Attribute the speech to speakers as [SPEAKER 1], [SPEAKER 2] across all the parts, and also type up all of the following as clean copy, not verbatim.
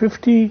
[SPEAKER 1] 50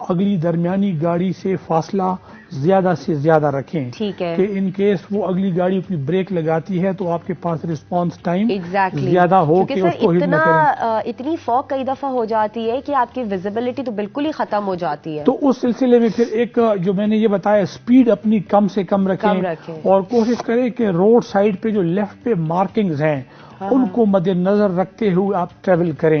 [SPEAKER 1] اگلی درمیانی گاڑی سے فاصلہ زیادہ سے زیادہ رکھیں.
[SPEAKER 2] ٹھیک ہے
[SPEAKER 1] کہ ان کیس وہ اگلی گاڑی اپنی بریک لگاتی ہے تو آپ کے پاس رسپانس ٹائم
[SPEAKER 2] Exactly.
[SPEAKER 1] زیادہ ہو کہ اس کو ہٹ نہ کریں.
[SPEAKER 2] اتنی فوگ کئی دفعہ ہو جاتی ہے کہ آپ کی ویزیبلٹی تو بالکل ہی ختم ہو جاتی ہے.
[SPEAKER 1] تو اس سلسلے میں پھر ایک جو میں نے یہ بتایا سپیڈ اپنی کم سے کم رکھیں اور کوشش کریں کہ روڈ سائڈ پہ جو لیفٹ پہ مارکنگز ہیں ان کو مد نظر رکھتے ہوئے آپ ٹریول کریں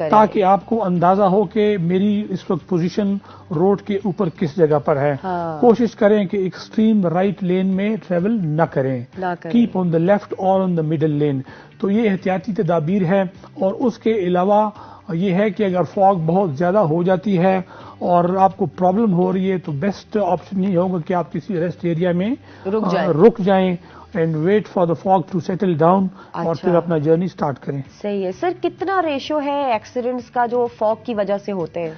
[SPEAKER 1] تاکہ آپ کو اندازہ ہو کہ میری اس وقت پوزیشن روڈ کے اوپر کس جگہ پر ہے. کوشش کریں کہ ایکسٹریم رائٹ لین میں ٹریول نہ کریں. کیپ آن دا لیفٹ اور آن دا مڈل لین. تو یہ احتیاطی تدابیر ہے. اور اس کے علاوہ یہ ہے کہ اگر فاگ بہت زیادہ ہو جاتی ہے اور آپ کو پرابلم ہو رہی ہے تو بیسٹ آپشن یہ ہوگا کہ آپ کسی ریسٹ ایریا میں رک جائیں and wait for the fog to settle down اور پھر اپنا جرنی سٹارٹ کریں.
[SPEAKER 2] صحیح ہے. سر کتنا ریشو ہے ایکسیڈنٹس کا جو فاگ کی وجہ سے ہوتے ہیں؟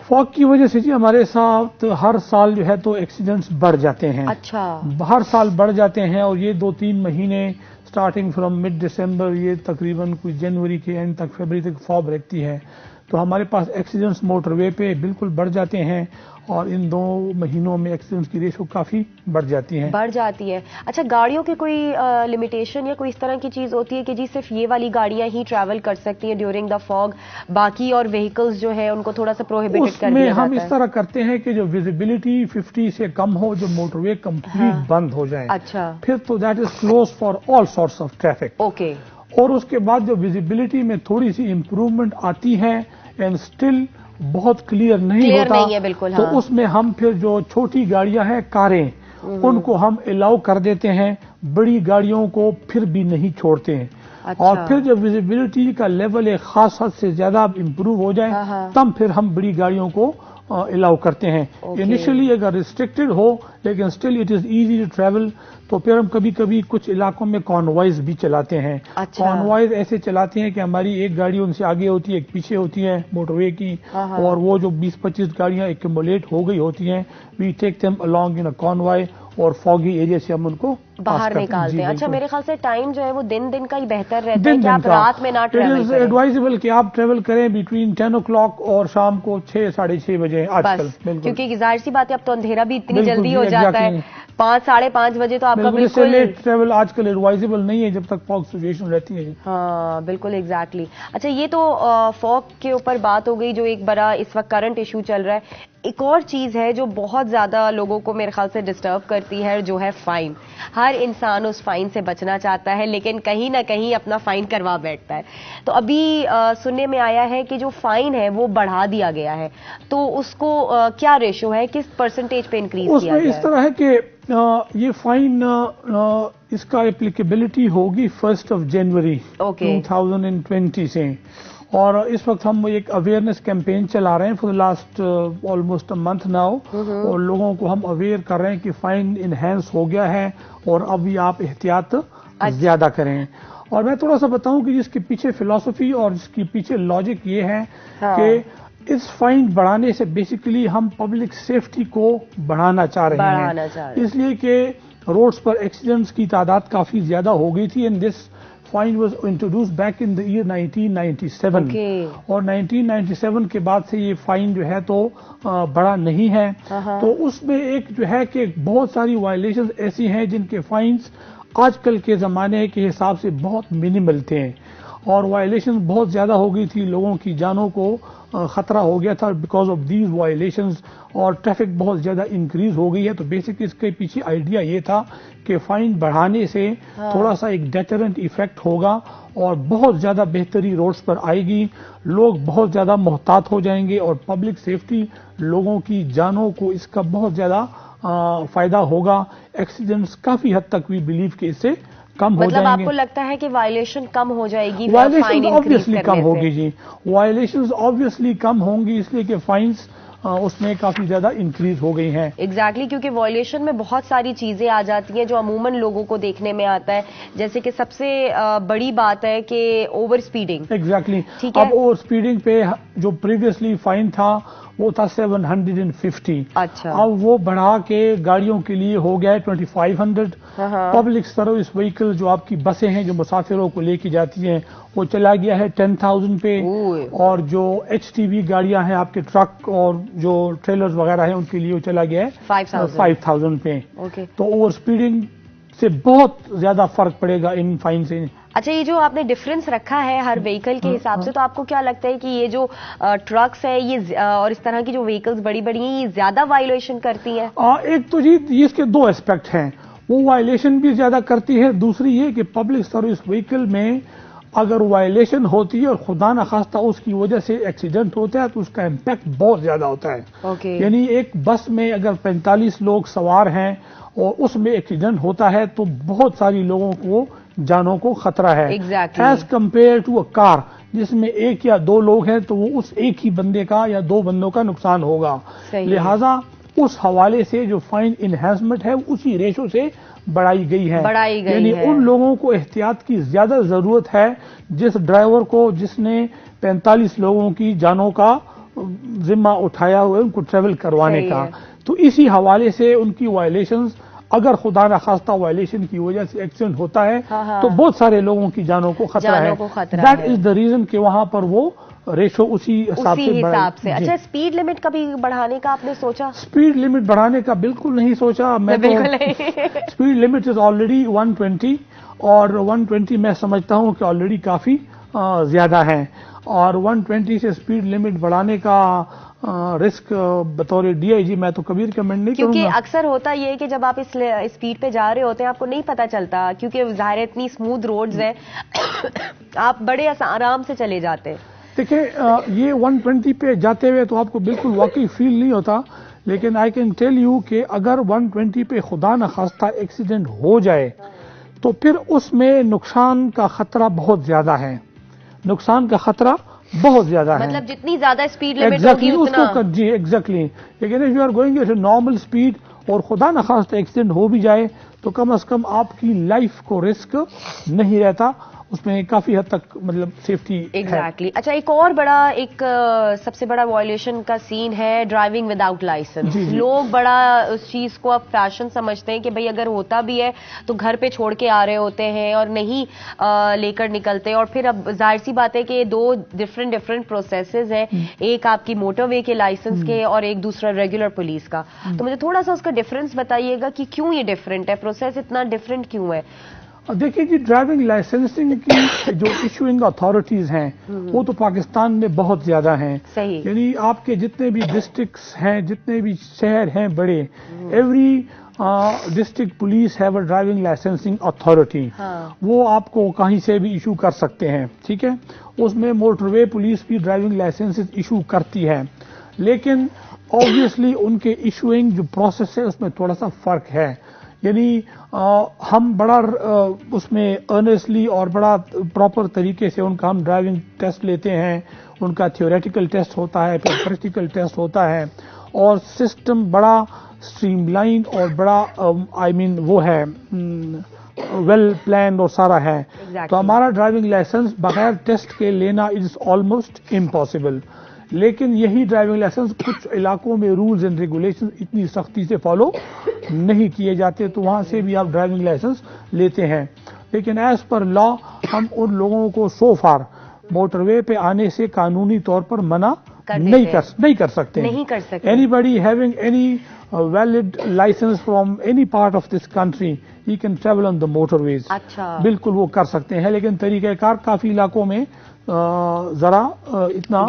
[SPEAKER 1] فاگ کی وجہ سے جی ہمارے ساتھ ہر سال جو ہے تو ایکسیڈنٹس بڑھ جاتے ہیں.
[SPEAKER 2] اچھا.
[SPEAKER 1] ہر سال بڑھ جاتے ہیں اور یہ 2-3 مہینے سٹارٹنگ فرام مڈ دسمبر یہ تقریباً کوئی جنوری کے اینڈ تک فیبرری تک فاگ رہتی ہے. تو ہمارے پاس ایکسیڈنٹس موٹر وے پہ بالکل بڑھ جاتے ہیں اور ان 2 مہینوں میں ایکسیڈنٹس کی ریشو کافی بڑھ جاتی
[SPEAKER 2] ہے. اچھا گاڑیوں کی کوئی لمیٹیشن یا کوئی اس طرح کی چیز ہوتی ہے کہ جی صرف یہ والی گاڑیاں ہی ٹریول کر سکتی ہیں ڈیورنگ دا فاگ، باقی اور وہیکلز جو ہے ان کو تھوڑا سا پروہیبٹڈ کر دیا جاتا ہے؟
[SPEAKER 1] ہم اس طرح کرتے ہیں کہ جو ویزیبلٹی 50 سے کم ہو، جو موٹر وے کمپلیٹ بند ہو جائے.
[SPEAKER 2] اچھا.
[SPEAKER 1] پھر تو that is closed for all sorts of traffic.
[SPEAKER 2] Okay.
[SPEAKER 1] اور اس کے بعد جو ویزیبلٹی میں تھوڑی سی امپروومنٹ آتی ہے اینڈ اسٹل بہت کلیئر نہیں ہوتا تو اس میں ہم پھر جو چھوٹی گاڑیاں ہیں کاریں ان کو ہم الاؤ کر دیتے ہیں، بڑی گاڑیوں کو پھر بھی نہیں چھوڑتے ہیں. اور پھر جب ویزیبلٹی کا لیول ایک خاص حد سے زیادہ امپروو ہو جائے تب پھر ہم بڑی گاڑیوں کو الاؤ کرتے ہیں. انیشلی اگر ریسٹرکٹڈ ہو لیکن still it is easy to travel تو پھر ہم کبھی کبھی کچھ علاقوں میں کانوائز بھی چلاتے ہیں. کانوائز ایسے چلاتے ہیں کہ ہماری ایک گاڑی ان سے آگے ہوتی ہے ایک پیچھے ہوتی ہے موٹر وے کی اور وہ جو 20-25 گاڑیاں ایکومولیٹ ہو گئی ہوتی ہیں we take them along in a convoy اور فاگی ایریا سے ہم ان کو
[SPEAKER 2] باہر نکالتے ہیں. اچھا میرے خیال سے ٹائم جو ہے وہ دن کا ہی بہتر رہتا ہے کہ آپ رات میں نہ ٹریول کریں.
[SPEAKER 1] ایڈوائزبل کہ آپ ٹریول کریں بٹوین 10 o'clock اور شام کو 6-6:30 بجے آج کل.
[SPEAKER 2] کیونکہ ظاہر سی بات ہے اب تو اندھیرا بھی اتنی جلدی ہو جاتا ہے 5-5:30 بجے تو آپ کا بالکل
[SPEAKER 1] لیٹ ٹریول آج کل ایڈوائزبل نہیں ہے جب تک فاگ سچویشن رہتی ہے.
[SPEAKER 2] ہاں بالکل ایگزیکٹلی. اچھا یہ تو فاگ کے اوپر بات ہو گئی جو ایک بڑا اس وقت کرنٹ ایشو چل رہا ہے. ایک اور چیز ہے جو بہت زیادہ لوگوں کو میرے خیال سے ڈسٹرب کرتی ہے جو ہے فائن. ہر انسان اس فائن سے بچنا چاہتا ہے لیکن کہیں نہ کہیں اپنا فائن کروا بیٹھتا ہے. تو ابھی سننے میں آیا ہے کہ جو فائن ہے وہ بڑھا دیا گیا ہے تو اس کو کیا ریشو ہے، کس پرسنٹیج پہ انکریز کیا گیا ہے؟
[SPEAKER 1] اس طرح ہے کہ یہ فائن اس کا اپلیکیبلٹی ہوگی 1 جنوری 2020 سے. اور اس وقت ہم ایک اویئرنیس کیمپین چلا رہے ہیں for the last almost month now اور لوگوں کو ہم اویئر کر رہے ہیں کہ فائن انہینس ہو گیا ہے اور اب آپ احتیاط زیادہ کریں. اور میں تھوڑا سا بتاؤں کہ جس کے پیچھے فلسفی اور جس کے پیچھے لاجک یہ ہے کہ اس فائن بڑھانے سے بیسیکلی ہم پبلک سیفٹی کو بڑھانا چاہ رہے ہیں. اس لیے کہ روڈز پر ایکسیڈنٹس کی تعداد کافی زیادہ ہو گئی تھی and this fine was introduced back in the year 1997 اور 1997 کے بعد سے یہ فائن جو ہے تو بڑا نہیں ہے. تو اس میں ایک جو ہے کہ بہت ساری وائلیشنز ایسی ہیں جن کے فائنز آج کل کے زمانے کے حساب سے بہت منیمل تھے اور وائلیشن بہت زیادہ ہو گئی تھی، لوگوں کی جانوں کو خطرہ ہو گیا تھا بیکاز آف دیز وائلیشنز اور ٹریفک بہت زیادہ انکریز ہو گئی ہے. تو بیسکلی اس کے پیچھے آئیڈیا یہ تھا کہ فائن بڑھانے سے تھوڑا سا ایک ڈیٹرنٹ ایفیکٹ ہوگا اور بہت زیادہ بہتری روڈز پر آئے گی، لوگ بہت زیادہ محتاط ہو جائیں گے اور پبلک سیفٹی لوگوں کی جانوں کو اس کا بہت زیادہ فائدہ ہوگا. ایکسیڈنٹس کافی حد تک وی بلیو کہ اس سے کم ہو جائیں گے.
[SPEAKER 2] مطلب آپ کو لگتا ہے کہ وائلیشن کم ہو جائے گی؟
[SPEAKER 1] وائلیشن آبویسلی کم ہوگی جی، وائلیشنز آبویسلی کم ہوں گی اس لیے کہ فائنز اس میں کافی زیادہ انکریز ہو گئی ہیں.
[SPEAKER 2] ایگزیکٹلی کیونکہ وائلیشن میں بہت ساری چیزیں آ جاتی ہیں جو عموماً لوگوں کو دیکھنے میں آتا ہے، جیسے کہ سب سے بڑی بات ہے کہ اوور اسپیڈنگ.
[SPEAKER 1] ایگزیکٹلی. اب اوور اسپیڈنگ پہ جو پریویسلی فائن تھا وہ تھا 750.
[SPEAKER 2] اچھا.
[SPEAKER 1] اب وہ بڑھا کے گاڑیوں کے لیے ہو گیا ہے 2500. پبلک سروس وہیکل جو آپ کی بسیں ہیں جو مسافروں کو لے کے جاتی ہیں وہ چلا گیا ہے 10,000 پہ. اور جو HTV گاڑیاں ہیں آپ کے ٹرک اور جو ٹریلرز وغیرہ ہیں ان کے لیے وہ چلا گیا ہے 5,000 پہ. تو اوور اسپیڈنگ سے بہت زیادہ فرق پڑے گا ان فائن سے.
[SPEAKER 2] اچھا، یہ جو آپ نے ڈفرنس رکھا ہے ہر وہیکل کے حساب سے، تو آپ کو کیا لگتا ہے کہ یہ جو ٹرکس ہے یہ اور اس طرح کی جو وہیکلز بڑی بڑی ہیں یہ زیادہ وائلیشن کرتی ہیں؟
[SPEAKER 1] ایک تو جی اس کے دو اسپیکٹ ہیں، وہ وائلیشن بھی زیادہ کرتی ہے. دوسری یہ کہ پبلک سروس وہیکل میں اگر وائلیشن ہوتی ہے اور خدا نخواستہ اس کی وجہ سے ایکسیڈنٹ ہوتا ہے تو اس کا امپیکٹ بہت زیادہ ہوتا ہے. یعنی ایک بس میں اگر 45 لوگ سوار ہیں اور اس میں ایکسیڈنٹ ہوتا ہے تو بہت ساری لوگوں کو جانوں کو خطرہ ہے. ایز کمپیئر ٹو اے کار جس میں ایک یا دو لوگ ہیں تو وہ اس ایک ہی بندے کا یا دو بندوں کا نقصان ہوگا. لہذا اس حوالے سے جو فائن انہینسمنٹ ہے اسی ریشو سے بڑھائی گئی ہے. یعنی ان لوگوں کو احتیاط کی زیادہ ضرورت ہے جس ڈرائیور کو جس نے 45 لوگوں کی جانوں کا ذمہ اٹھایا ہوا ہے ان کو ٹریول کروانے کا. تو اسی حوالے سے ان کی وائلیشنز اگر خدا نخواستہ وائلیشن کی وجہ سے ایکسیڈنٹ ہوتا ہے تو بہت سارے لوگوں کی جانوں کو خطرہ ہے. دیٹ از دا ریزن کہ وہاں پر وہ ریشو اسی حساب سے.
[SPEAKER 2] اچھا، اسپیڈ لمٹ کبھی بڑھانے کا آپ نے سوچا؟
[SPEAKER 1] اسپیڈ لمٹ بڑھانے کا بالکل نہیں سوچا میں. اسپیڈ لمٹ از آلریڈی 120 اور 120 میں سمجھتا ہوں کہ آلریڈی کافی زیادہ ہے. اور 120 سے اسپیڈ لمٹ بڑھانے کا رسک بطور DIG میں تو کبھی ریکمینڈ نہیں کروں گا.
[SPEAKER 2] کیونکہ اکثر ہوتا یہ ہے کہ جب آپ اس اسپیڈ پہ جا رہے ہوتے ہیں آپ کو نہیں پتا چلتا، کیونکہ ظاہر اتنی اسموتھ روڈز ہیں آپ بڑے آرام سے چلے جاتے ہیں.
[SPEAKER 1] دیکھیں یہ 120 پہ جاتے ہوئے تو آپ کو بالکل واقعی فیل نہیں ہوتا، لیکن آئی کین ٹیل یو کہ اگر 120 پہ خدا نخواستہ ایکسیڈنٹ ہو جائے تو پھر اس میں نقصان کا خطرہ بہت زیادہ ہے. نقصان کا خطرہ بہت زیادہ ہے.
[SPEAKER 2] مطلب جتنی زیادہ اسپیڈ لمٹ ہوگی اتنا.
[SPEAKER 1] جی ایگزیکٹلی. لیکن if you are going at a normal speed اور خدا نخواستہ ایکسیڈنٹ ہو بھی جائے تو کم از کم آپ کی لائف کو رسک نہیں رہتا، اس میں کافی حد تک مطلب سیفٹی.
[SPEAKER 2] ایگزیکٹلی. اچھا، ایک اور بڑا سب سے بڑا وائلیشن کا سین ہے ڈرائیونگ وداؤٹ لائسنس. لوگ بڑا اس چیز کو اب فیشن سمجھتے ہیں کہ بھئی اگر ہوتا بھی ہے تو گھر پہ چھوڑ کے آ رہے ہوتے ہیں اور نہیں لے کر نکلتے. اور پھر اب ظاہر سی بات ہے کہ دو ڈفرینٹ پروسیسز ہیں، ایک آپ کی موٹر وے کے لائسنس کے اور ایک دوسرا ریگولر پولیس کا. تو مجھے تھوڑا سا اس کا ڈفرینس بتائیے گا کہ کیوں یہ ڈفرینٹ ہے، پروسیس اتنا ڈفرینٹ کیوں ہے؟
[SPEAKER 1] دیکھیں جی، ڈرائیونگ لائسنسنگ کی جو ایشوئنگ اتھارٹیز ہیں وہ تو پاکستان میں بہت زیادہ ہیں. یعنی آپ کے جتنے بھی ڈسٹرکٹس ہیں، جتنے بھی شہر ہیں بڑے، every district police have a driving licensing authority. وہ آپ کو کہیں سے بھی ایشو کر سکتے ہیں. ٹھیک ہے، اس میں موٹر وے پولیس بھی ڈرائیونگ لائسنس ایشو کرتی ہے، لیکن آبویسلی ان کے ایشوئنگ جو پروسیس ہے اس میں تھوڑا سا فرق ہے. یعنی ہم بڑا اس میں ارنیسٹلی اور بڑا پراپر طریقے سے ان کا ہم ڈرائیونگ ٹیسٹ لیتے ہیں. ان کا تھیوریٹیکل ٹیسٹ ہوتا ہے، پھر پریکٹیکل ٹیسٹ ہوتا ہے، اور سسٹم بڑا اسٹریم لائن اور بڑا وہ ہے ویل پلان اور سارا ہے. تو ہمارا ڈرائیونگ لائسنس بغیر ٹیسٹ کے لینا از آلموسٹ امپاسبل. لیکن یہی ڈرائیونگ لائسنس کچھ علاقوں میں رولز اینڈ ریگولیشن اتنی سختی سے فالو نہیں کیے جاتے تو وہاں سے بھی آپ ڈرائیونگ لائسنس لیتے ہیں. لیکن ایز پر لا ہم ان لوگوں کو سو فار موٹر وے پہ آنے سے قانونی طور پر منع نہیں کر سکتے. Anybody having any valid licence from any part of this country he can travel on the motorways. بالکل وہ کر سکتے ہیں، لیکن طریقہ کار کافی علاقوں میں ذرا اتنا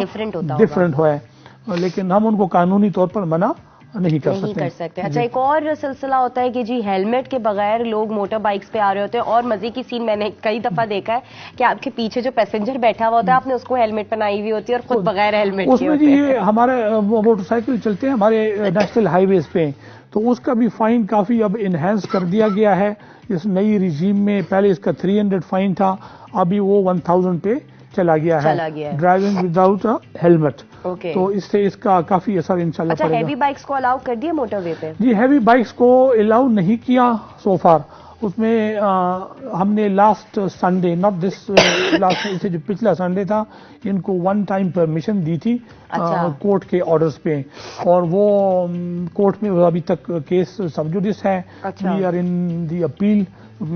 [SPEAKER 1] ڈفرینٹ ہوا ہے، لیکن ہم ان کو قانونی طور پر منع نہیں کر سکتے.
[SPEAKER 2] اچھا، ایک اور سلسلہ ہوتا ہے کہ جی ہیلمٹ کے بغیر لوگ موٹر بائکس پہ آ رہے ہوتے ہیں، اور مزے کی سین میں نے کئی دفعہ دیکھا ہے کہ آپ کے پیچھے جو پیسنجر بیٹھا ہوا ہوتا ہے آپ نے اس کو ہیلمٹ پہنائی ہوئی ہوتی ہے اور خود بغیر ہیلمٹ کے.
[SPEAKER 1] اس میں جی یہ ہمارے موٹر سائیکل چلتے ہیں ہمارے نیشنل ہائی ویز پہ، تو اس کا بھی فائن کافی اب انہینس کر دیا گیا ہے اس نئی رجیم میں. پہلے اس کا 300 فائن تھا، ابھی وہ 1000 پہ چلا گیا ہے ڈرائیونگ وداؤٹ ہیلمٹ. تو اس سے اس کا کافی اثر انشاءاللہ پڑے گا.
[SPEAKER 2] ہیوی بائکس کو الاؤ کر دیا موٹر وے پہ؟
[SPEAKER 1] جی ہیوی بائکس کو الاؤ نہیں کیا سو فار، اس میں ہم نے last Sunday not this last اسے جو پچھلا سنڈے تھا ان کو 1 ٹائم پرمیشن دی تھی کورٹ کے آرڈرز پہ، اور وہ کورٹ میں ابھی تک کیس سب جوڈس ہے. We are in the appeal,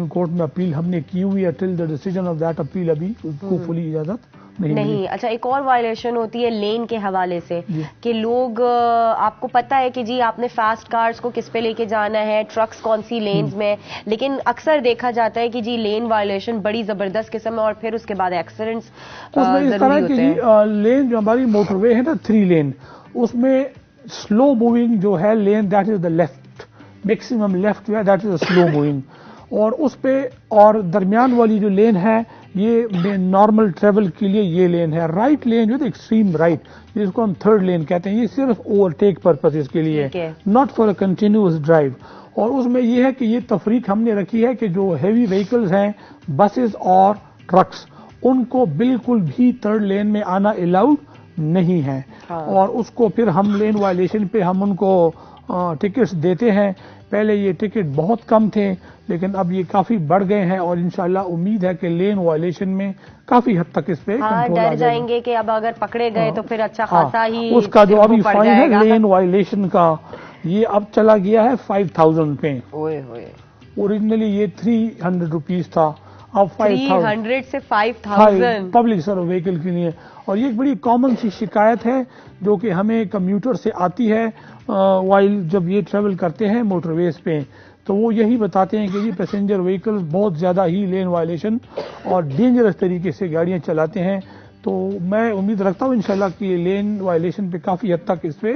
[SPEAKER 1] court میں اپیل ہم نے کی ہوئی ہے. Till the decision of that appeal ابھی اس کو فلی اجازت نہیں.
[SPEAKER 2] اچھا، ایک اور وائلیشن ہوتی ہے لین کے حوالے سے کہ لوگ، آپ کو پتا ہے کہ جی آپ نے فاسٹ کارز کو کس پہ لے کے جانا ہے، ٹرکس کون سی لینز میں، لیکن اکثر دیکھا جاتا ہے کہ جی لین وائلیشن بڑی زبردست قسم ہے اور پھر اس کے بعد ایکسیڈنٹس
[SPEAKER 1] اس طرح کی لین جو ہماری موٹر وے ہے نا 3 لین، اس میں سلو موونگ جو ہے lane that is the left, maximum left جو ہے دیٹ از سلو موونگ، اور اس پہ اور درمیان والی جو لین ہے یہ نارمل ٹریول کے لیے یہ لین ہے. رائٹ لین جو ہے ایکسٹریم رائٹ جس کو ہم 3rd لین کہتے ہیں، یہ صرف اوورٹیک پرپز کے لیے ہے، not for a continuous drive. اور اس میں یہ ہے کہ یہ تفریق ہم نے رکھی ہے کہ جو ہیوی وہیکلز ہیں بسز اور ٹرکس ان کو بالکل بھی 3rd لین میں آنا الاؤڈ نہیں ہے. اور اس کو پھر ہم لین وائلیشن پہ ہم ان کو ٹکٹس دیتے ہیں. پہلے یہ ٹکٹ بہت کم تھے لیکن اب یہ کافی بڑھ گئے ہیں، اور انشاءاللہ امید ہے کہ لین وائلیشن میں کافی حد تک اس پہ کنٹرول
[SPEAKER 2] ڈر جائیں گے کہ اب اگر پکڑے گئے تو پھر اچھا خاصا ہی
[SPEAKER 1] اس کا جو ابھی فائن ہے لین وائلیشن کا یہ اب چلا گیا ہے 5000 پہ. اوریجنلی یہ 300 روپیز تھا، اب
[SPEAKER 2] 300 سے 5000
[SPEAKER 1] پبلک سروس وہیکل کے لیے. اور یہ ایک بڑی کامن سی شکایت ہے جو کہ ہمیں کمیوٹر سے آتی ہے وائل جب یہ ٹریول کرتے ہیں موٹر ویز پہ، تو وہ یہی بتاتے ہیں کہ یہ پیسنجر وہیکل بہت زیادہ ہی لین وائلیشن اور ڈینجرس طریقے سے گاڑیاں چلاتے ہیں. تو میں امید رکھتا ہوں انشاءاللہ کہ لین وائلیشن پہ کافی حد تک اس پہ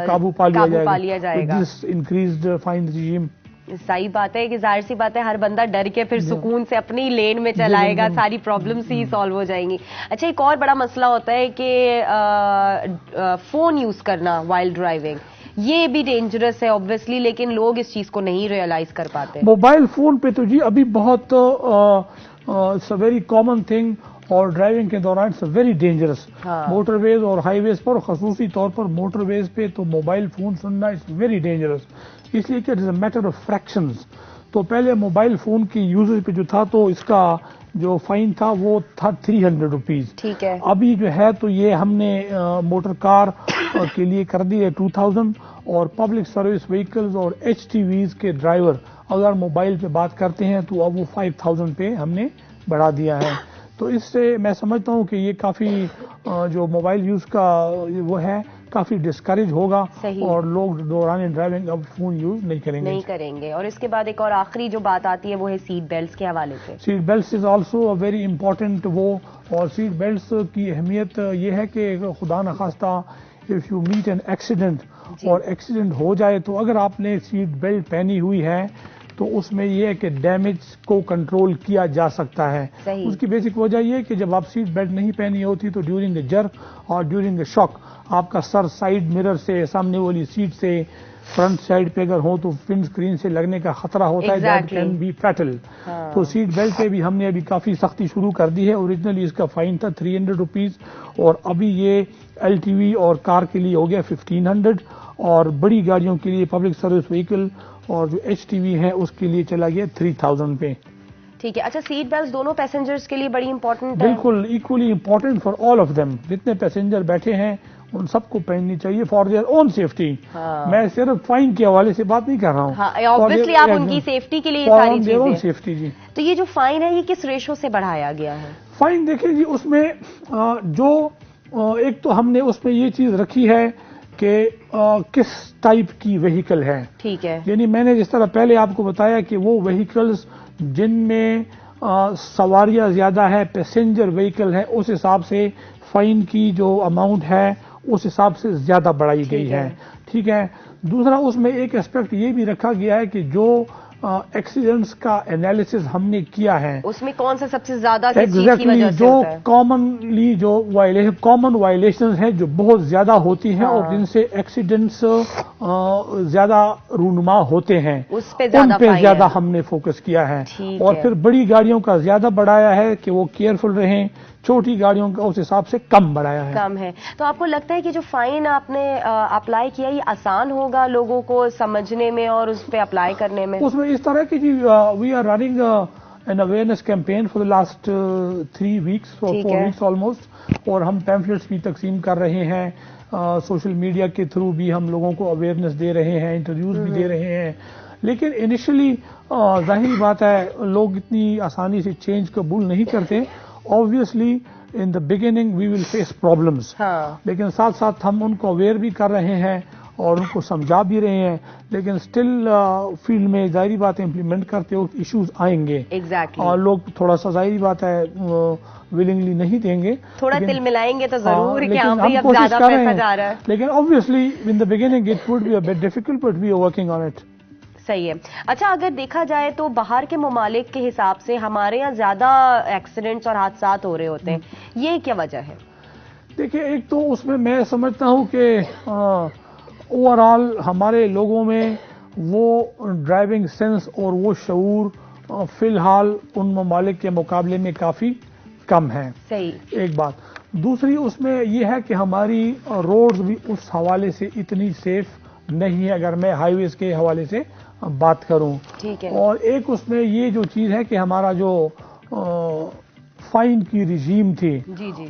[SPEAKER 1] قابو پا لیا جائے گا. دس انکریزڈ فائن رجیم.
[SPEAKER 2] صحیح بات ہے کہ ظاہر سی بات ہے ہر بندہ ڈر کے پھر سکون سے اپنی لین میں چلائے گا، ساری پرابلمس ہی سالو ہو جائیں گی. اچھا، ایک اور بڑا مسئلہ ہوتا ہے کہ فون یوز کرنا وائل ڈرائیونگ، یہ بھی ڈینجرس ہے obviously، لیکن لوگ اس چیز کو نہیں ریئلائز کر پاتے.
[SPEAKER 1] موبائل فون پہ تو جی ابھی بہت ویری کامن تھنگ، اور ڈرائیونگ کے دوران اٹس ویری ڈینجرس. موٹر ویز اور ہائی ویز پر، خصوصی طور پر موٹر ویز پہ تو موبائل فون سننا اٹس ویری ڈینجرس، اس لیے کہ it is a matter of fractions. تو پہلے موبائل فون کی یوزر پہ جو تھا تو اس کا جو فائن تھا وہ تھا 300 روپیز.
[SPEAKER 2] ٹھیک ہے،
[SPEAKER 1] ابھی جو ہے تو یہ ہم نے موٹر کار کے لیے کر دی ہے 2000، اور پبلک سروس وہیکلز اور HTVs کے ڈرائیور اگر موبائل پہ بات کرتے ہیں تو اب وہ 5000 پہ ہم نے بڑھا دیا ہے. تو اس سے میں سمجھتا ہوں کہ یہ کافی جو موبائل یوز کا وہ ہے کافی ڈسکریج ہوگا، اور لوگ دوران ڈرائیونگ اب فون یوز نہیں کریں گے.
[SPEAKER 2] اور اس کے بعد ایک اور آخری جو بات آتی ہے وہ ہے سیٹ بیلٹس کے حوالے سے.
[SPEAKER 1] Seat belts is also a very important اور سیٹ بیلٹس کی اہمیت یہ ہے کہ خدا نخواستہ if you meet an accident اور ایکسیڈنٹ ہو جائے تو اگر آپ نے سیٹ بیلٹ پہنی ہوئی ہے تو اس میں یہ ہے کہ ڈیمیج کو کنٹرول کیا جا سکتا ہے. اس کی بیسک وجہ یہ ہے کہ جب آپ سیٹ بیلٹ نہیں پہنی ہوتی تو ڈیورنگ اے جرک اور ڈیورنگ اے شاک آپ کا سر سائیڈ مرر سے، سامنے والی سیٹ سے، فرنٹ سائیڈ پہ اگر ہو تو ون اسکرین سے لگنے کا خطرہ ہوتا ہے، دیٹ کین بی فیٹل. تو سیٹ بیلٹ پہ بھی ہم نے ابھی کافی سختی شروع کر دی ہے. اوریجنلی اس کا فائن تھا 300 روپیز، اور ابھی یہ LTV اور کار کے لیے ہو گیا 1500، اور بڑی گاڑیوں کے لیے پبلک سروس وہیکل اور جو HTV ہے اس کے لیے چلا گیا 3000 پہ.
[SPEAKER 2] ٹھیک ہے. اچھا، سیٹ بیلٹ دونوں پیسنجرز کے لیے بڑی امپورٹنٹ ہے؟
[SPEAKER 1] بالکل equally important for all of them. جتنے پیسنجر بیٹھے ہیں ان سب کو پہننی چاہیے فار دیئر اون سیفٹی. میں صرف فائن کے حوالے سے بات نہیں کر رہا ہوں،
[SPEAKER 2] obviously آپ ان کی سیفٹی کے لیے ساری چیزیں.
[SPEAKER 1] سیفٹی جی.
[SPEAKER 2] تو یہ جو فائن ہے یہ کس ریشو سے بڑھایا گیا ہے؟
[SPEAKER 1] فائن دیکھیں جی، اس میں جو ایک تو ہم نے اس میں یہ چیز رکھی ہے کہ کس ٹائپ کی وہیکل ہے.
[SPEAKER 2] ٹھیک ہے،
[SPEAKER 1] یعنی میں نے جس طرح پہلے آپ کو بتایا کہ وہ وہیکلز جن میں سواریاں زیادہ ہے، پیسنجر وہیکل ہے، اس حساب سے فائن کی جو اماؤنٹ ہے اس حساب سے زیادہ بڑھائی گئی ہے. ٹھیک ہے. دوسرا اس میں ایک اسپیکٹ یہ بھی رکھا گیا ہے کہ جو ایکسیڈنٹس کا انالیسس ہم نے کیا ہے
[SPEAKER 2] اس میں کون سا سب سے زیادہ کس چیز کی وجہ سے
[SPEAKER 1] جو
[SPEAKER 2] ہوتا ہے؟
[SPEAKER 1] کامنلی جو کامن وائلیشن ہیں جو بہت زیادہ ہوتی ہیں اور جن سے ایکسیڈنٹس زیادہ رونما ہوتے ہیں
[SPEAKER 2] اس پہ
[SPEAKER 1] ان پہ زیادہ ہم نے فوکس کیا ہے، اور پھر بڑی گاڑیوں کا زیادہ بڑھایا ہے کہ وہ کیئرفل رہیں، چھوٹی گاڑیوں کا اس حساب سے کم بڑھایا ہے.
[SPEAKER 2] کم ہے. تو آپ کو لگتا ہے کہ جو فائن آپ نے اپلائی کیا یہ آسان ہوگا لوگوں کو سمجھنے میں اور اس پہ اپلائی کرنے میں؟
[SPEAKER 1] اس میں اس طرح کی we are running an awareness campaign for the last 3 weeks or 4 weeks almost, اور ہم پیمفلیٹس بھی تقسیم کر رہے ہیں، سوشل میڈیا کے تھرو بھی ہم لوگوں کو اویئرنیس دے رہے ہیں، انٹرویوز بھی دے رہے ہیں. لیکن انیشلی ظاہری بات ہے لوگ اتنی آسانی سے چینج قبول نہیں کرتے. Obviously in the beginning we will face problems, لیکن ساتھ ساتھ ہم ان کو اویئر بھی کر رہے ہیں اور ان کو سمجھا بھی رہے ہیں، لیکن اسٹل فیلڈ میں ظاہری بات ہے امپلیمنٹ کرتے وقت ایشوز آئیں گے. اور لوگ تھوڑا سا ظاہری بات ہے ولنگلی نہیں دیں گے،
[SPEAKER 2] تھوڑا دل ملائیں گے تو ضرور کہ ہم بھی اب زیادہ پیسہ جا رہا ہے.
[SPEAKER 1] لیکن obviously in the beginning it would be a bit difficult but we are working on it.
[SPEAKER 2] صحیح ہے. اچھا اگر دیکھا جائے تو باہر کے ممالک کے حساب سے ہمارے یہاں زیادہ ایکسیڈنٹس اور حادثات ہو رہے ہوتے ہیں، یہ کیا وجہ ہے؟
[SPEAKER 1] دیکھیں ایک تو اس میں سمجھتا ہوں کہ اوور آل ہمارے لوگوں میں وہ ڈرائیونگ سینس اور وہ شعور فی الحال ان ممالک کے مقابلے میں کافی کم ہے.
[SPEAKER 2] صحیح
[SPEAKER 1] ایک بات. دوسری اس میں یہ ہے کہ ہماری روڈز بھی اس حوالے سے اتنی سیف نہیں ہے اگر میں ہائی ویز کے حوالے سے بات کروں.
[SPEAKER 2] ٹھیک ہے.
[SPEAKER 1] اور ایک اس میں یہ جو چیز ہے کہ ہمارا جو فائن کی رجیم تھی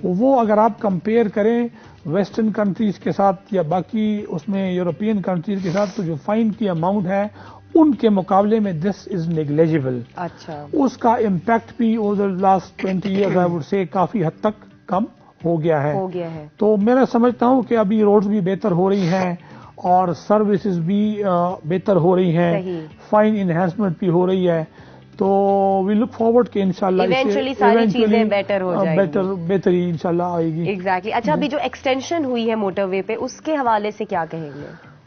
[SPEAKER 1] وہ اگر آپ کمپیئر کریں ویسٹرن کنٹریز کے ساتھ یا باقی اس میں یورپین کنٹریز کے ساتھ، تو جو فائن کی اماؤنٹ ہے ان کے مقابلے میں دس از نیگلیجیبل.
[SPEAKER 2] اچھا.
[SPEAKER 1] اس کا امپیکٹ بھی over last 20 years I would سے کافی حد تک کم ہو گیا ہے. تو میں سمجھتا ہوں کہ ابھی روڈز بھی بہتر ہو رہی ہیں اور سروسز بھی بہتر ہو رہی ہیں، فائن انہینسمنٹ بھی ہو رہی ہے. تو وی لک فارورڈ کہ انشاءاللہ
[SPEAKER 2] ایونچولی ساری چیزیں بیٹر ہو جائیں گی،
[SPEAKER 1] بہتری انشاءاللہ آئے گی.
[SPEAKER 2] ایگزیکٹلی. اچھا ابھی جو ایکسٹینشن ہوئی ہے موٹر وے پہ اس کے حوالے سے کیا کہیں گے؟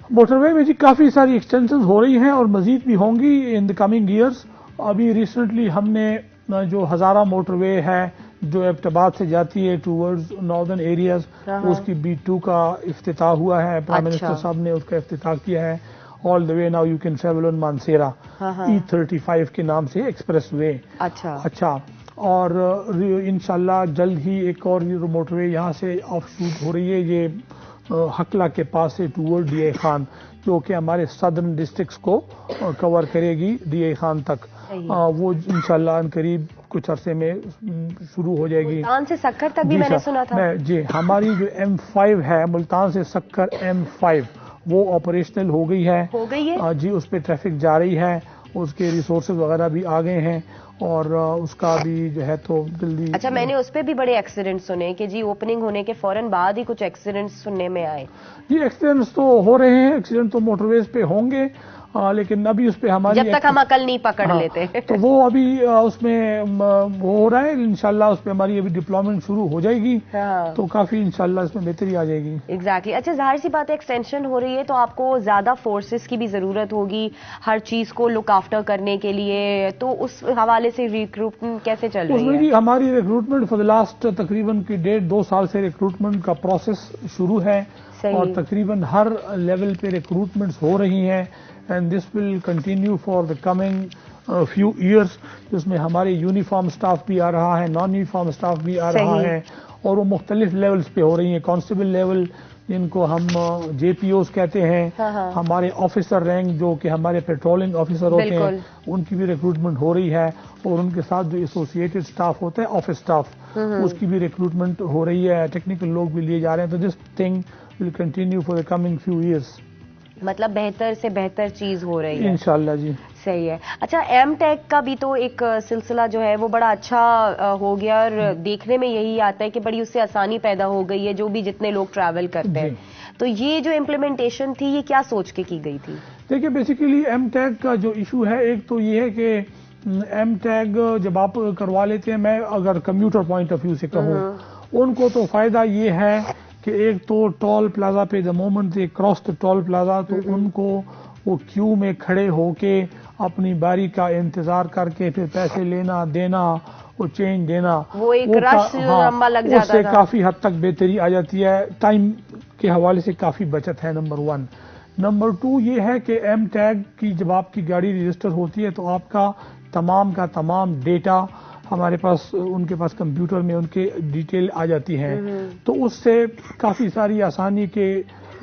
[SPEAKER 1] موٹر وے میں جی کافی ساری ایکسٹینشن ہو رہی ہیں اور مزید بھی ہوں گی ان دی کمنگ ایئرس. ابھی ریسنٹلی ہم نے جو ہزارہ موٹر وے ہے جو ایبٹ آباد سے جاتی ہے ٹورڈز ناردرن ایریاز، اس کی B2 کا افتتاح ہوا ہے. پرائم منسٹر صاحب نے اس کا افتتاح کیا ہے. All the way now you can travel on Mansehra E35 کے نام سے ایکسپریس وے. اچھا. اور انشاءاللہ جلد ہی ایک اور موٹر وے یہاں سے آف شوٹ ہو رہی ہے، یہ حقلہ کے پاس سے ٹورڈ ڈی اے خان، جو کہ ہمارے سدرن ڈسٹرکٹس کو کور کرے گی ڈی اے خان تک. وہ انشاءاللہ ان قریب کچھ عرصے میں شروع ہو جائے گی.
[SPEAKER 2] ملتان سے سکر تک بھی میں نے سنا تھا.
[SPEAKER 1] جی ہماری جو M5 ہے ملتان سے سکر M5 وہ آپریشنل ہو گئی ہے. جی اس پہ ٹریفک جا رہی ہے، اس کے ریسورسز وغیرہ بھی آ گئے ہیں اور اس کا بھی جو ہے تو جلدی.
[SPEAKER 2] اچھا میں نے اس پہ بھی بڑے ایکسیڈنٹ سنے کہ جی اوپننگ ہونے کے فوراً بعد ہی کچھ ایکسیڈنٹ سننے میں آئے.
[SPEAKER 1] جی ایکسیڈنٹس تو ہو رہے ہیں، ایکسیڈنٹ تو موٹر ویز پہ ہوں گے، لیکن ابھی اس پہ ہماری
[SPEAKER 2] جب تک ہم عقل نہیں پکڑ لیتے
[SPEAKER 1] تو وہ ابھی اس میں ہو رہا ہے. انشاءاللہ اس پہ ہماری ابھی ڈپلوائمنٹ شروع ہو جائے گی تو کافی انشاءاللہ اس میں بہتری آ جائے گی.
[SPEAKER 2] ایگزیکٹلی. اچھا ظاہر سی بات ہے ایکسٹینشن ہو رہی ہے تو آپ کو زیادہ فورسز کی بھی ضرورت ہوگی ہر چیز کو لک آفٹر کرنے کے لیے، تو اس حوالے سے ریکروٹمنٹ کیسے چل رہی ہے؟
[SPEAKER 1] ہماری ریکروٹمنٹ فار دا لاسٹ تقریباً کی 1.5-2 سال سے ریکروٹمنٹ کا پروسیس شروع ہے اور تقریباً ہر لیول پہ ریکروٹمنٹس ہو رہی ہیں. And this will continue for the coming few years. جس میں ہمارے یونیفارم سٹاف بھی آ رہا ہے، نان یونیفارم سٹاف بھی آ رہا ہے اور وہ مختلف لیولز پہ ہو رہی ہیں. کانسٹیبل لیول جن کو ہم JPOs کہتے ہیں، ہمارے آفیسر رینک جو کہ ہمارے پیٹرولنگ آفیسر ہوتے ہیں ان کی بھی ریکروٹمنٹ ہو رہی ہے اور ان کے ساتھ جو ایسوسیٹڈ سٹاف ہوتا ہے آفس سٹاف اس کی بھی ریکروٹمنٹ ہو رہی ہے. ٹیکنیکل لوگ بھی لیے جا رہے ہیں. تو this thing will continue for the coming few years.
[SPEAKER 2] مطلب بہتر سے بہتر چیز ہو رہی ہے
[SPEAKER 1] انشاءاللہ. جی
[SPEAKER 2] صحیح ہے. اچھا ایم ٹیک کا بھی تو ایک سلسلہ جو ہے وہ بڑا اچھا ہو گیا اور دیکھنے میں یہی آتا ہے کہ بڑی اس سے آسانی پیدا ہو گئی ہے جو بھی جتنے لوگ ٹریول کرتے ہیں. تو یہ جو امپلیمنٹیشن تھی یہ کیا سوچ کے کی گئی تھی؟
[SPEAKER 1] دیکھیے بیسیکلی ایم ٹیک کا جو ایشو ہے ایک تو یہ ہے کہ ایم ٹیگ جب آپ کروا لیتے ہیں، میں اگر کمیوٹر پوائنٹ آف ویو سے کہوں ان کو تو فائدہ یہ ہے کہ ایک تو ٹول پلازا پہ the moment they cross the tool plaza تو ان کو وہ کیو میں کھڑے ہو کے اپنی باری کا انتظار کر کے پھر پیسے لینا دینا وہ چینج دینا
[SPEAKER 2] وہ ایک رش لمبا لگ جاتا
[SPEAKER 1] اس سے کافی حد تک بہتری آ جاتی ہے. ٹائم کے حوالے سے کافی بچت ہے نمبر 1. نمبر 2 یہ ہے کہ ایم ٹیگ کی جب آپ کی گاڑی رجسٹر ہوتی ہے تو آپ کا تمام ڈیٹا ہمارے پاس، ان کے پاس کمپیوٹر میں ان کے ڈیٹیل آ جاتی ہے، تو اس سے کافی ساری آسانی کہ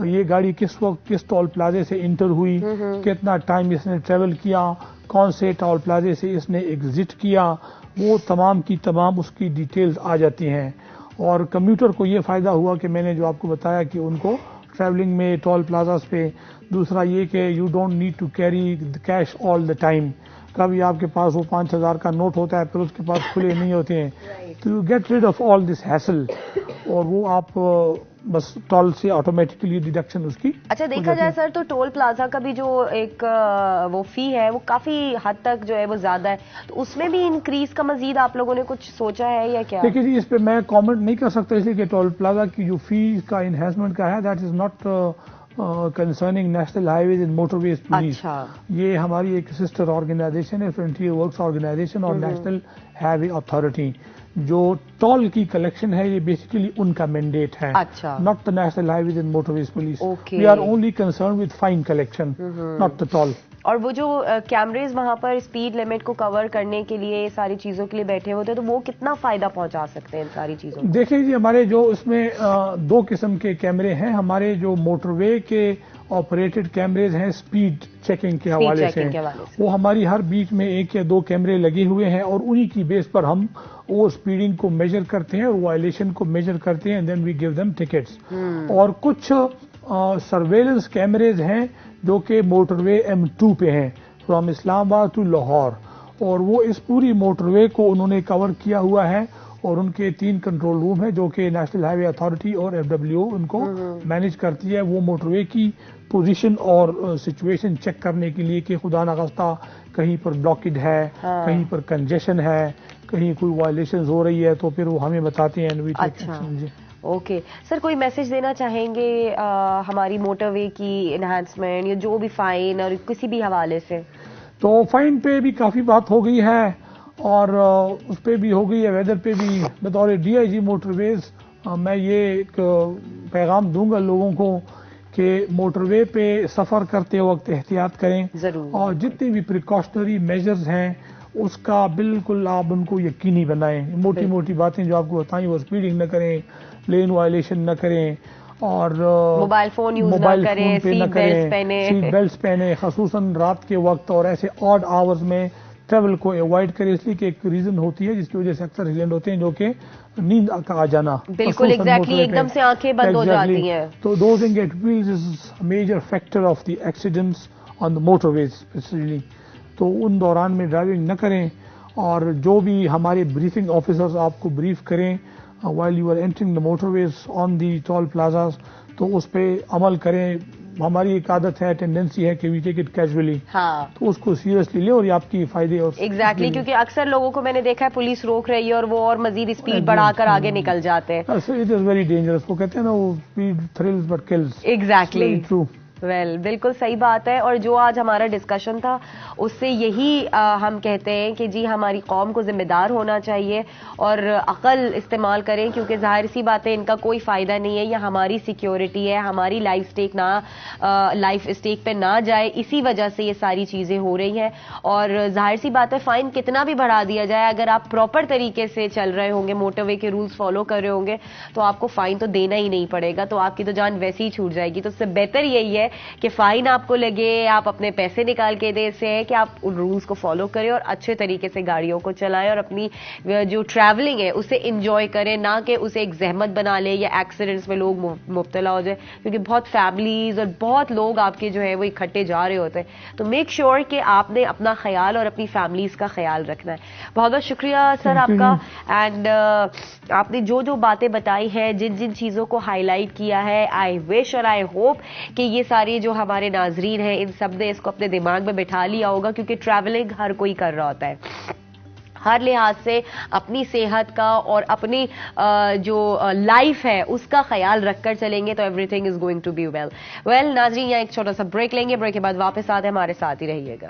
[SPEAKER 1] یہ گاڑی کس وقت کس ٹول پلازے سے انٹر ہوئی، کتنا ٹائم اس نے ٹریول کیا، کون سے ٹول پلازے سے اس نے ایگزٹ کیا، وہ تمام کی تمام اس کی ڈیٹیلز آ جاتی ہیں. اور کمپیوٹر کو یہ فائدہ ہوا کہ میں نے جو آپ کو بتایا کہ ان کو ٹریولنگ میں ٹول پلازاز پہ، دوسرا یہ کہ you don't need to carry cash all the time. کبھی آپ کے پاس وہ 5,000 کا نوٹ ہوتا ہے پھر اس کے پاس کھلے نہیں ہوتے ہیں، تو you get rid of all this hassle, اور وہ آپ بس ٹول سے آٹومیٹکلی ڈیڈکشن اس کی.
[SPEAKER 2] اچھا دیکھا جائے سر تو ٹول پلازا کا بھی جو ایک وہ فی ہے وہ کافی حد تک جو ہے وہ زیادہ ہے، تو اس میں بھی انکریز کا مزید آپ لوگوں نے کچھ سوچا ہے یا کیا؟
[SPEAKER 1] دیکھیے جی، اس پہ میں کامنٹ نہیں کر سکتا، اس لیے کہ ٹول پلازا کی جو فی کا انہینسمنٹ کا ہے that is not concerning National Highways and Motorways Police. یہ ہماری ایک سسٹر آرگنائزیشن ہے، فرنٹیئر ورکس آرگنائزیشن اور نیشنل ہائی وے اتھارٹی. جو ٹول کی کلیکشن ہے یہ بیسیکلی ان کا مینڈیٹ ہے، not the National Highways and Motorways Police. We are only concern with fine collection, not the toll.
[SPEAKER 2] اور وہ جو کیمریز وہاں پر اسپیڈ لمٹ کو کور کرنے کے لیے ساری چیزوں کے لیے بیٹھے ہوتے ہیں، تو وہ کتنا فائدہ پہنچا سکتے ہیں ان ساری چیزوں کو؟
[SPEAKER 1] دیکھیں جی، ہمارے جو اس میں 2 قسم کے کیمرے ہیں. ہمارے جو موٹر وے کے آپریٹڈ کیمریز ہیں اسپیڈ چیکنگ کے حوالے سے، وہ ہماری ہر بیچ میں 1 یا 2 کیمرے لگے ہوئے ہیں، اور انہی کی بیس پر ہم وہ اسپیڈنگ کو میجر کرتے ہیں اور وائلیشن کو میجر کرتے ہیں، دین وی گیو دیم ٹکٹس. اور کچھ سرویلنس کیمریز ہیں جو کہ موٹر وے M2 پہ ہیں، فرام اسلام آباد ٹو لاہور، اور وہ اس پوری موٹر وے کو انہوں نے کور کیا ہوا ہے. اور ان کے 3 کنٹرول روم ہیں جو کہ نیشنل ہائی وے اتھارٹی اور FWO ان کو مینج کرتی ہے. وہ موٹر وے کی پوزیشن اور سچویشن چیک کرنے کے لیے کہ خدا نخواستہ کہیں پر بلاکڈ ہے، کہیں پر کنجیشن ہے، کہیں کوئی وائلیشنز ہو رہی ہے، تو پھر وہ ہمیں بتاتے ہیں.
[SPEAKER 2] اوکے سر، کوئی میسج دینا چاہیں گے ہماری موٹر وے کی انہانسمنٹ یا جو بھی فائن اور کسی بھی حوالے سے؟
[SPEAKER 1] تو فائن پہ بھی کافی بات ہو گئی ہے، اور اس پہ بھی ہو گئی ہے، ویدر پہ بھی. بطور DIG موٹر ویز میں یہ ایک پیغام دوں گا لوگوں کو کہ موٹر وے پہ سفر کرتے وقت احتیاط کریں ضرور، اور جتنی بھی پریکاشنری میجرز ہیں اس کا بالکل آپ ان کو یقینی بنائیں. موٹی موٹی باتیں جو آپ کو بتائیں، وہ اسپیڈنگ نہ کریں، لین وائلیشن نہ کریں، اور
[SPEAKER 2] موبائل فون یوز نہ کریں، سیٹ
[SPEAKER 1] بیلٹس پہنیں خصوصاً رات کے وقت، اور ایسے آڈ آورز میں ٹریول کو اوائڈ کریں. اس لیے کہ ایک ریزن ہوتی ہے جس کی وجہ سے اکثر ایکسیڈنٹ ہوتے ہیں، جو کہ نیند کا آ جانا.
[SPEAKER 2] بالکل ایگزیکٹلی، ایک دم سے آنکھیں بند ہو جاتی ہیں.
[SPEAKER 1] تو dozing at wheels is major factor of the accidents on the motorways especially. تو ان دوران میں ڈرائیونگ نہ کریں، اور جو بھی ہمارے بریفنگ آفیسرز آپ کو بریف کریں while you are entering the motorways on the toll plazas, تو اس پہ عمل کریں. ہماری ایک عادت ہے، ٹینڈنسی ہے کہ وی ٹیک اٹ کیجولی، تو اس کو سیریسلی لیں اور یہ آپ کی فائدے. اور
[SPEAKER 2] ایگزیکٹلی، کیونکہ اکثر لوگوں کو میں نے دیکھا ہے پولیس روک رہی ہے اور وہ اور مزید اسپیڈ بڑھا کر آگے نکل جاتے ہیں.
[SPEAKER 1] It is very dangerous. وہ کہتے ہیں نا، وہ speed thrills but kills.
[SPEAKER 2] Exactly
[SPEAKER 1] true.
[SPEAKER 2] بالکل صحیح بات ہے. اور جو آج ہمارا ڈسکشن تھا اس سے یہی ہم کہتے ہیں کہ جی ہماری قوم کو ذمہ دار ہونا چاہیے اور عقل استعمال کریں، کیونکہ ظاہر سی بات ہے ان کا کوئی فائدہ نہیں ہے. یہ ہماری سیکیورٹی ہے، ہماری لائف اسٹیک پہ نہ جائے، اسی وجہ سے یہ ساری چیزیں ہو رہی ہیں. اور ظاہر سی بات ہے فائن کتنا بھی بڑھا دیا جائے، اگر آپ پراپر طریقے سے چل رہے ہوں گے، موٹر وے کے رولز فالو کر رہے ہوں گے، تو آپ کو فائن تو دینا ہی نہیں پڑے گا، تو آپ کی تو جان ویسے ہی چھوٹ جائے گی. تو اس سے بہتر یہی ہے کہ فائن آپ کو لگے، آپ اپنے پیسے نکال کے دے، سے ہے کہ آپ ان رولز کو فالو کریں اور اچھے طریقے سے گاڑیوں کو چلائیں اور اپنی جو ٹریولنگ ہے اسے انجوائے کریں، نہ کہ اسے ایک زحمت بنا لیں یا ایکسیڈنٹس میں لوگ مبتلا ہو جائے، کیونکہ بہت فیملیز اور بہت لوگ آپ کے جو ہے وہ اکٹھے جا رہے ہوتے ہیں. تو میک شیور کہ آپ نے اپنا خیال اور اپنی فیملیز کا خیال رکھنا ہے. بہت بہت شکریہ سر آپ کا. اینڈ آپ نے جو باتیں بتائی ہیں، جن چیزوں کو ہائی لائٹ کیا ہے، آئی وش اور آئی ہوپ کہ یہ ساری جو ہمارے ناظرین ہیں ان سب نے اس کو اپنے دماغ میں بٹھا لیا ہوگا، کیونکہ ٹریولنگ ہر کوئی کر رہا ہوتا ہے. ہر لحاظ سے اپنی صحت کا اور اپنی جو لائف ہے اس کا خیال رکھ کر چلیں گے تو everything is going to be well. ناظرین یہاں ایک چھوٹا سا بریک لیں گے، بریک کے بعد واپس آتے ہیں، ہمارے ساتھ ہی رہیے گا.